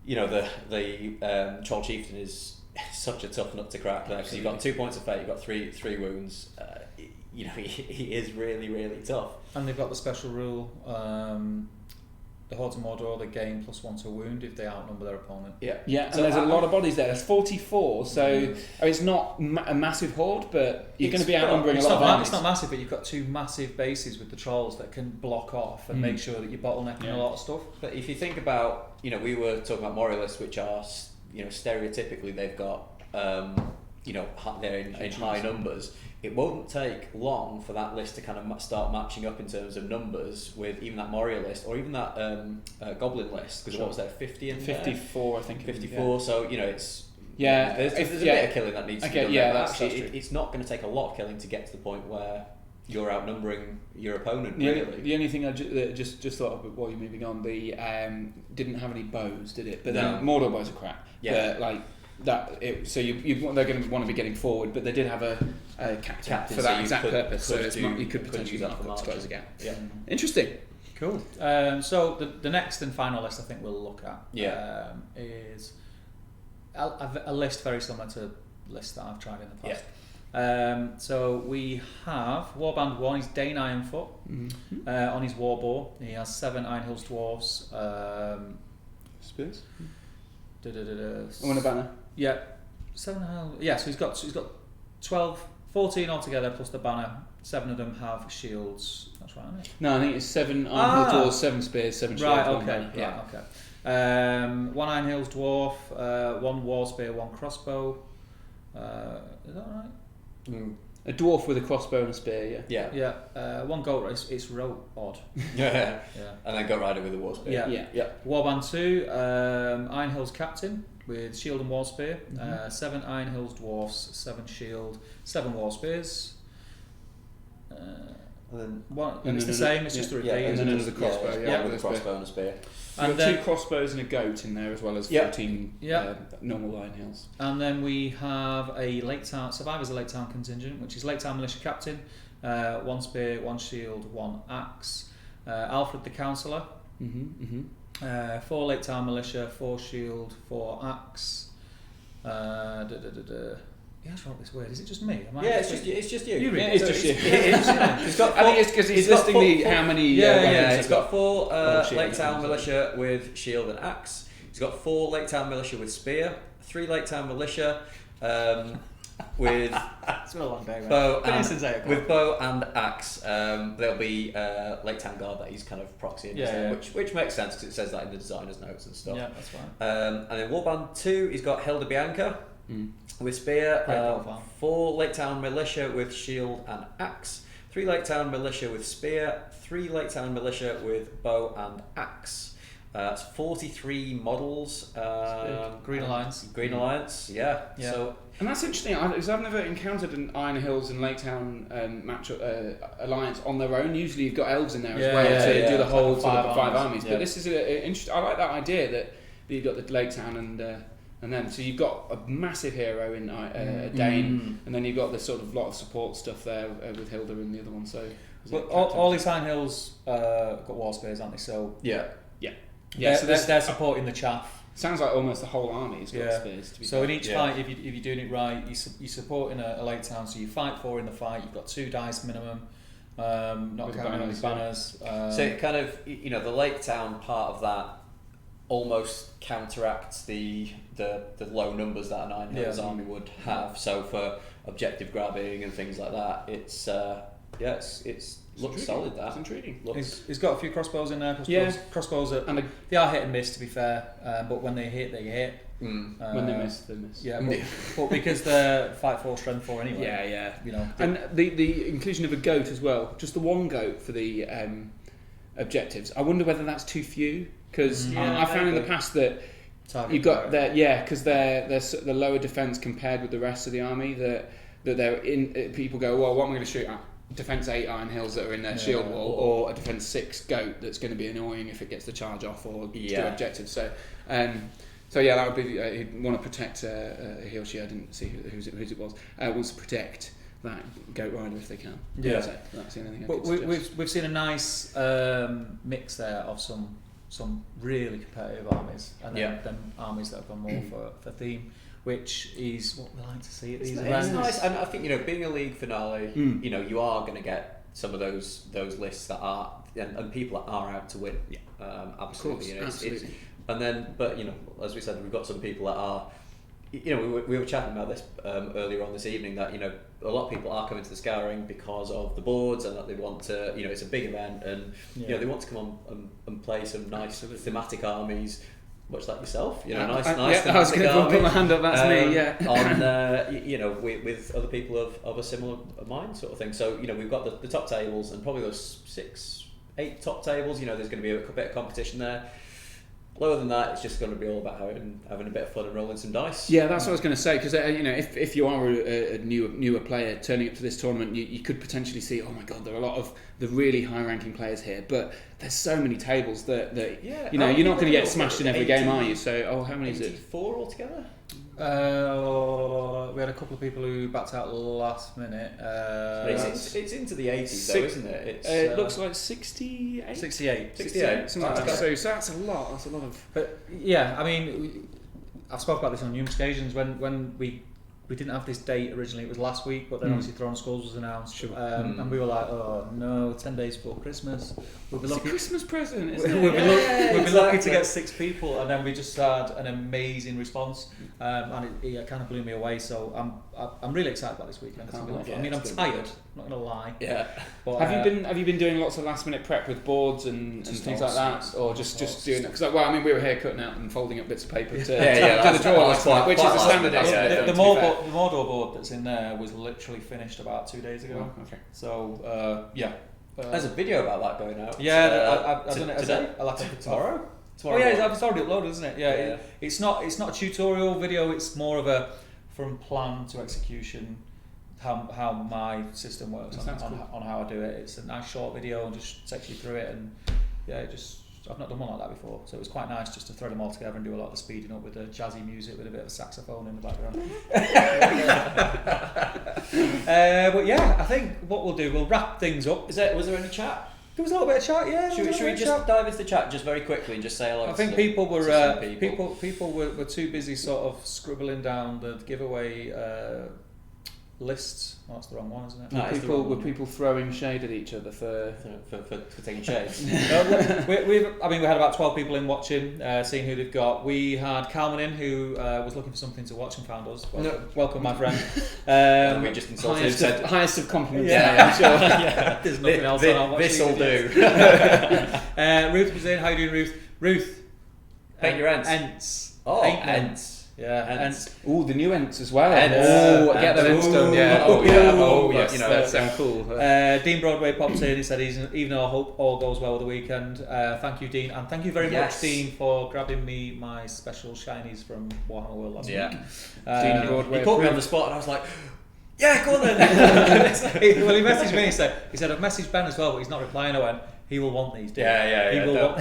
the Troll Chieftain is such a tough nut to crack there, because you've got 2 points of fate, you've got three wounds. He is really, really tough. And they've got the special rule. The Hordes of Mordor, they gain +1 to a wound if they outnumber their opponent. Yeah. Yeah, and So there's a lot of bodies there. There's 44, so it's not a massive horde, but you're going to be outnumbering a lot of armies. It's not massive, but you've got 2 massive bases with the trolls that can block off and make sure that you're bottlenecking a lot of stuff. But if you think about, we were talking about Moralists, which are, stereotypically they've got, they're in high numbers. It won't take long for that list to kind of start matching up in terms of numbers with even that Moria list or even that Goblin list, because what was there, 50 and 54, I think. 54. So it's there's a bit of killing that needs to be done. Yeah, there, but that's actually true. it's not going to take a lot of killing to get to the point where you're outnumbering your opponent. The Really, only thing I just thought of while you're moving on, the didn't have any bows, did it? But No. then Mordor bows are crap. Yeah. But, so they're going to want to be getting forward, but they did have a captain for that exact purpose. So you could potentially use that mark for up to close margin. a gap. Yeah. Interesting. Cool. So the next and final list I think we'll look at is a list very similar to lists that I've tried in the past. So we have Warband 1, he's Dane Ironfoot. On his Warboar. He has 7 Iron Hills Dwarves. Spears. I want a banner. Yeah. 7 yeah, so he's got 14 altogether plus the banner. 7 of them have shields. That's right, isn't it? No, I think it's 7 Iron Hills Dwarves, 7 spears, 7 shields. Right, one okay. banner. Yeah. Right, okay. 1 Iron Hills Dwarf, 1 War Spear, 1 Crossbow. Is that right? A dwarf with a crossbow and a spear. Yeah. Yeah. 1 Goat Rider. It's real odd. Yeah. And then Goat Rider with a war spear. Yeah. Warband 2, Iron Hills Captain with shield and war spear. 7 Iron Hills Dwarfs, 7 shield, 7 war spears. And it's the same. It's just a repeat. and then another crossbow. With a crossbow and a spear. And And then then 2 crossbows and a goat in there, as well as 14 normal Iron Hills. And then we have a Lake Town Survivors of Lake Town contingent, which is Lake Town Militia Captain, 1 spear, 1 shield, 1 axe. Alfred the Counsellor, 4 Lake Town Militia, 4 shield, 4 axe. He has wrote this word. Is it just me? Yeah, it's just you. You read It's just you. He's got I think it's because he's listing how many. He's got 4 Lake Town Militia with shield and axe. He's got 4 Lake Town Militia with spear, 3 Lake Town Militia with it's been a long day, bow and axe. There'll be Lake Town Guard that he's kind of proxying, which makes sense because it says that in the designer's notes and stuff. Yeah, that's fine. And then Warband 2, he's got Hilda Bianca with spear, 4 Lake Town Militia with shield and axe, 3 Lake Town Militia with spear, 3 Lake Town Militia with bow and axe. It's 43 models. Green Alliance. Green Alliance, yeah. So, and that's interesting because I've never encountered an Iron Hills and Lake Town alliance on their own. Usually you've got elves in there as well to do the whole sort of 5 armies. But this is interesting. I like that idea that you've got the Lake Town and then so you've got a massive hero in Dane, and then you've got this sort of lot of support stuff there with Hilda and the other one. So, all these Iron Hills got war spears, aren't they? So yeah, so they're supporting the chaff. Sounds like almost the whole army's got spears. To be so in each fight, if you're doing it right, you're supporting a Lake Town. So you fight 4 in the fight. You've got 2 dice minimum. Not counting any banners. So it kind of the Lake Town part of that almost counteracts the low numbers that an Iron Hills army would have. So for objective grabbing and things like that, it's looks solid. That it's intriguing. He's got a few crossbows in there. Crossbows are, and they are hit and miss, to be fair. But when they hit, they hit. When they miss, they miss. Yeah, but because they're fight 4, strength 4 anyway. Yeah. And the inclusion of a goat as well. Just the one goat for the objectives. I wonder whether that's too few because I found in the past that you've got because they're lower defense compared with the rest of the army. That they're in. People go, well, what am I going to shoot at? Defense 8 Iron Hills that are in their shield wall, or a defense 6 goat that's going to be annoying if it gets the charge off or do objectives. So that would be he'd want to protect he or she. I didn't see whose it was. Wants to protect that goat rider if they can. Yeah, so that's the only thing. But we've seen a nice mix there of some really competitive armies, and then armies that have gone more for theme, which is what we like to see at these events. It's nice, and I think being a league finale, you are going to get some of those lists that are and people that are out to win. Yeah, absolutely. Of course, absolutely. And then, but as we said, we've got some people that are. We were chatting about this earlier on this evening that a lot of people are coming to the Scouring because of the boards and that they want to it's a big event and they want to come on and play some nice thematic armies. Much like yourself, nice. I was going to put my hand up. That's me. Yeah. On with other people of a similar mind, sort of thing. So we've got the top tables and probably those 6, 8 top tables. There's going to be a bit of competition there. Lower than that, it's just going to be all about having a bit of fun and rolling some dice. Yeah, that's what I was going to say. Because if you are a newer player turning up to this tournament, you could potentially see, oh my god, there are a lot of the really high-ranking players here. But there's so many tables that you're not going to get smashed in every game, are you? So, how many is it? 84 altogether. We had a couple of people who backed out last minute. It's into the 80s, though, isn't it? It looks like 68. 68. Something like that. So that's a lot. That's a lot of. But yeah, I mean, I've spoken about this on numerous occasions. When we didn't have this date originally, it was last week, but then obviously Throne Skulls was announced. Sure. And we were like, oh no, 10 days before Christmas. We'll be lucky. It's a Christmas present, isn't We'll be lucky to get 6 people, and then we just had an amazing response, and it kind of blew me away. So I'm really excited about this weekend. I mean, I'm tired. I'm not gonna lie. Yeah. But, have you been doing lots of last minute prep with boards and things like that, or just doing it? Because we were here cutting out and folding up bits of paper to do the draw last night, which is a standard. The Mordor board that's in there was literally finished about 2 days ago. Oh, okay. So there's a video about that going out. Yeah, I've done it today. Tomorrow. Tomorrow. Oh yeah, it's already uploaded, isn't it? Yeah. It's not a tutorial video. It's more of a from plan to execution. How my system works on how I do it. It's a nice short video and just takes you through it, and I've not done one like that before, so it was quite nice just to thread them all together and do a lot of the speeding up with the jazzy music with a bit of a saxophone in the background. But yeah, I think what we'll do, we'll wrap things up. Was there any chat? There was a little bit of chat, yeah. Should we just dive into the chat just very quickly and just say hello? I think people were too busy sort of scribbling down the giveaway lists. Oh, that's the wrong one, isn't it? Were people throwing shade at each other for taking shades? We had about 12 people in watching, seeing who they've got. We had Calman in, who was looking for something to watch and found us. Welcome, my friend. We just insulted him. Highest of compliments. Yeah, I'm sure. There's nothing else on. This'll do. Ruth was in. How you doing, Ruth? Ruth. Paint your ents. Ents. Oh, ents. Yeah, Ents. Ooh, the new Ents as well. Ents. Get the Ents done. Yeah. Yes. You know, that sound cool. Dean Broadway popped in. He said, even though I hope all goes well with the weekend. Thank you, Dean, and thank you very much, Dean, for grabbing me my special shinies from Warhammer World last week. Dean Broadway. He caught me on the spot, and I was like, "Yeah, go on then." Well, he messaged me. He said, "I've messaged Ben as well, but he's not replying." I went, "He will want these." Yeah. He will want.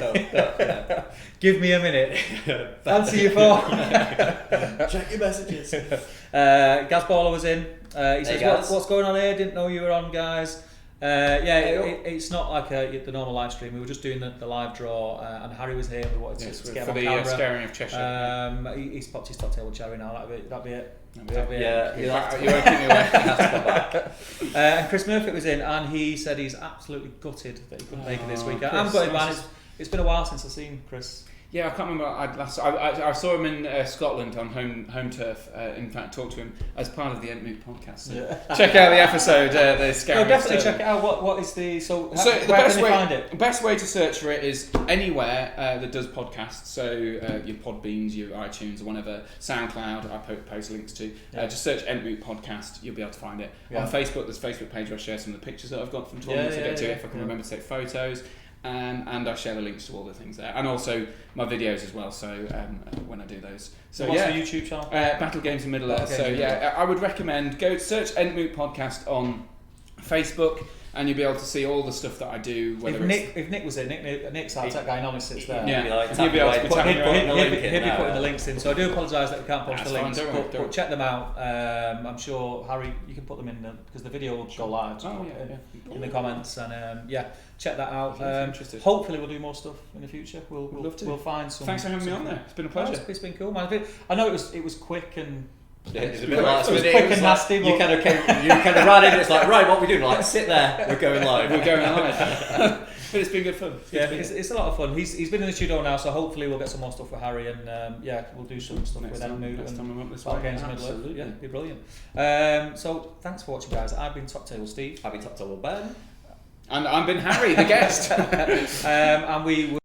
Give me a minute. Answer your phone. Check your messages. Gaz Baller was in. He says, what's going on here? Didn't know you were on, guys. It's not like the normal live stream. We were just doing the live draw, and Harry was here. We wanted to get him on camera. Scouring of Che-Shire. He's popped his top tail with Cherry now. That'd be it. Yeah, you won't keep me away. He has to come back. And Chris Murphy was in, and he said he's absolutely gutted that he couldn't make it this weekend. I'm gutted, man. It's been a while since I've seen Chris. Yeah, I can't remember. I saw him in Scotland on home turf. In fact, talked to him as part of the Entmoot podcast. So check out the episode. The Scouring. Definitely check it out. What is the the best way to search for it is anywhere that does podcasts. So your Podbeans, your iTunes, or whatever, SoundCloud. I post links to. Just search Entmoot podcast. You'll be able to find it. On Facebook, there's a Facebook page where I share some of the pictures that I've got from tournaments. If I can remember to take photos. And I share the links to all the things there, and also my videos as well. So when I do those, what's the YouTube channel? Battle Games in Middle Earth. So I would recommend go search Entmoot Podcast on Facebook, and you'll be able to see all the stuff that I do. If Nick was there, Nick's our tech guy normally sits there. He'll be able to be putting the links in. So I do apologise that we can't post the links, but check them out. I'm sure Harry, you can put them in because the video will go live in the comments, and check that out. Hopefully we'll do more stuff in the future. We'll love to. We'll find some. Thanks for having me on there. It's been a pleasure. It's been cool, man. I know it was quick and. It was a bit last minute. Quick and nasty. You kind of ran in. It's like, right, what are we doing? Like, sit there. We're going live. But it's been good fun. It's a lot of fun. He's been in the studio now, so hopefully we'll get some more stuff with Harry, and we'll do some stuff with Entmoot and Battle Games in Middle Earth. Yeah, it'd be brilliant. So thanks for watching, guys. I've been Top Table Steve. I've been Top Table Ben. And I've been Harry, the guest. And we